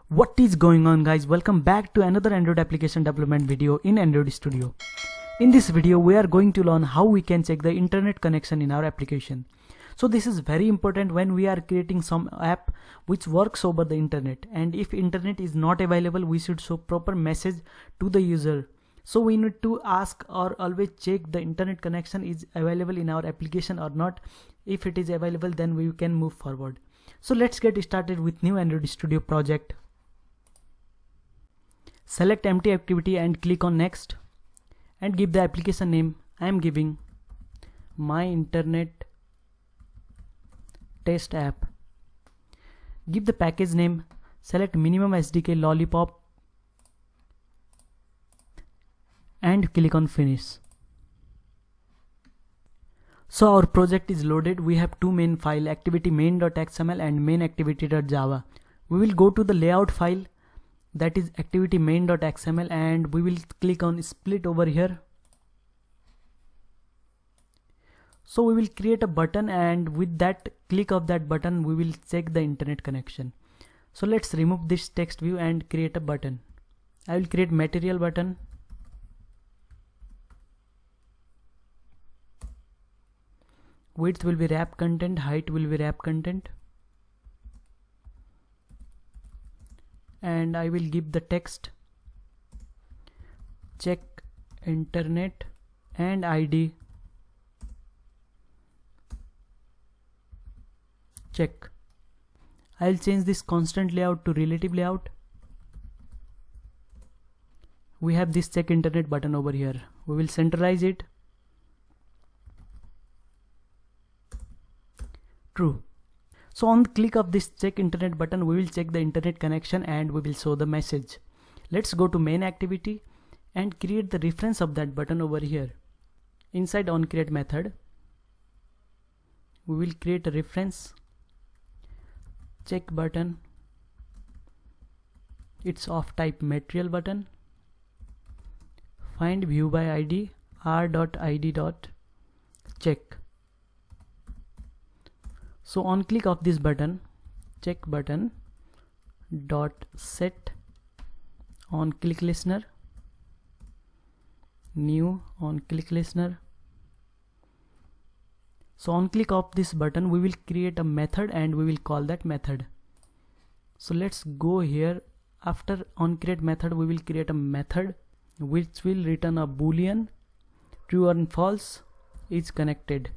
What is going on, guys? Welcome back to another Android application development video in Android Studio. In this video we are going to learn how we can check the internet connection in our application. So this is very important when we are creating some app which works over the internet, and if internet is not available we should show proper message to the user. So we need to ask or always check the internet connection is available in our application or not. If it is available, then we can move forward. So let's get started with new Android Studio project. Select empty activity and click on next and give the application name. I am giving my internet test app. Give the package name, select minimum SDK lollipop and click on finish. So our project is loaded. We have two main files, activity main.xml and main activity.java. We will go to the layout file, that is activity main.xml, and we will click on split over here. So we will create a button, and with that click of that button we will check the internet connection. So let's remove this text view and create a button. I will create material button. Width will be wrap content, height will be wrap content, and I will give the text check internet and ID check. I'll change this constant layout to relative layout. We have this check internet button over here. We will centralize it. True. So on the click of this check internet button we will check the internet connection and we will show the message. Let's go to main activity and create the reference of that button over here. Inside onCreate method we will create a reference check button. It's of type material button. Find view by ID r.id.check. So on click of this button, check button dot set on click listener, new on click listener. So on click of this button we will create a method and we will call that method. So let's go here. After on create method we will create a method which will return a boolean true or false is connected.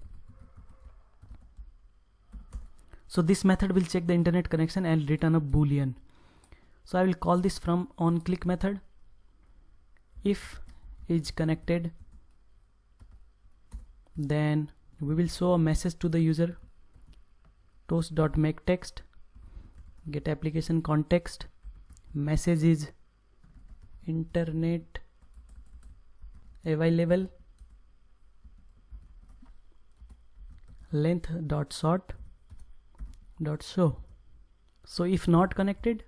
So this method will check the internet connection and return a boolean. So I will call this from on click method. If is connected, then we will show a message to the user. toast.makeText get application context, message is internet available, length.sort .show. So if not connected,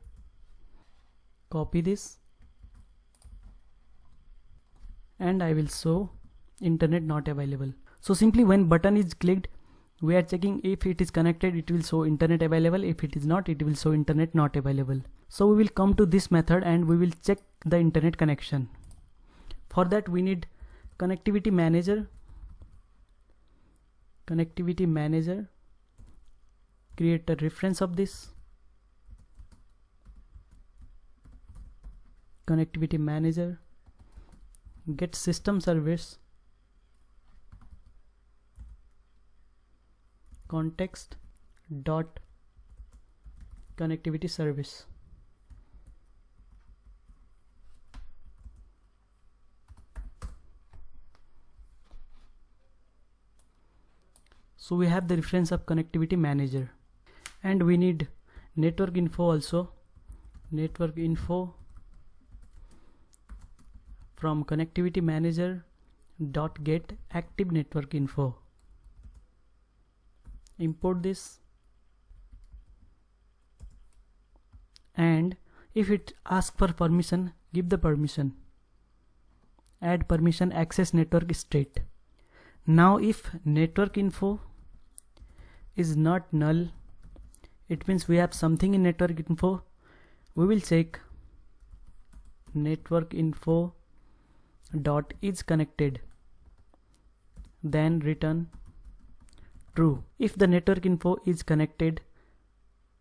copy this and I will show internet not available. So simply when button is clicked we are checking if it is connected, it will show internet available. If it is not, it will show internet not available. So we will come to this method and we will check the internet connection. For that we need connectivity manager. Connectivity manager, create a reference of this connectivity manager, get system service context dot connectivity service. So we have the reference of connectivity manager, and we need network info also. Network info from connectivity manager dot get active network info. Import this, and if it asks for permission, give the permission. Add permission access network state. Now if network info is not null, it means we have something in network info we will check network info dot is connected, then return true. If the network info is connected,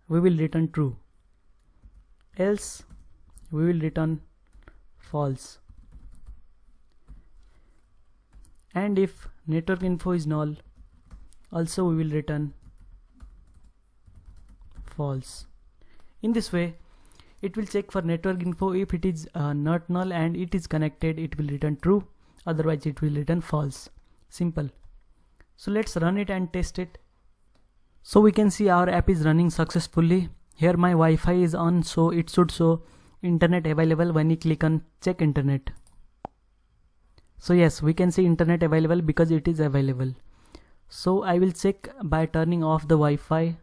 we will return true, else we will return false. And if network info is null, also we will return false. In this way, it will check for network info. If it is not null and it is connected, it will return true, otherwise it will return false. Simple. So let's run it and test it. So we can see our app is running successfully. Here my Wi-Fi is on, so it should show internet available when you click on check internet. So yes, we can see internet available because it is available. So I will check by turning off the Wi-Fi.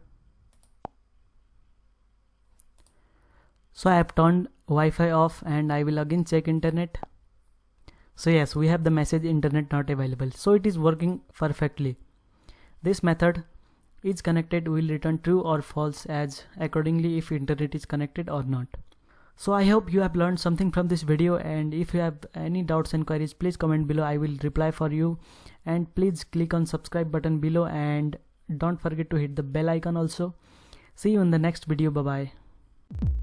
So I have turned Wi-Fi off and I will again check internet. So yes, we have the message internet not available. So it is working perfectly. This method is connected will return true or false as accordingly if internet is connected or not. So I hope you have learned something from this video, and if you have any doubts and queries, please comment below. I will reply for you, and please click on subscribe button below and don't forget to hit the bell icon also. See you in the next video. Bye bye.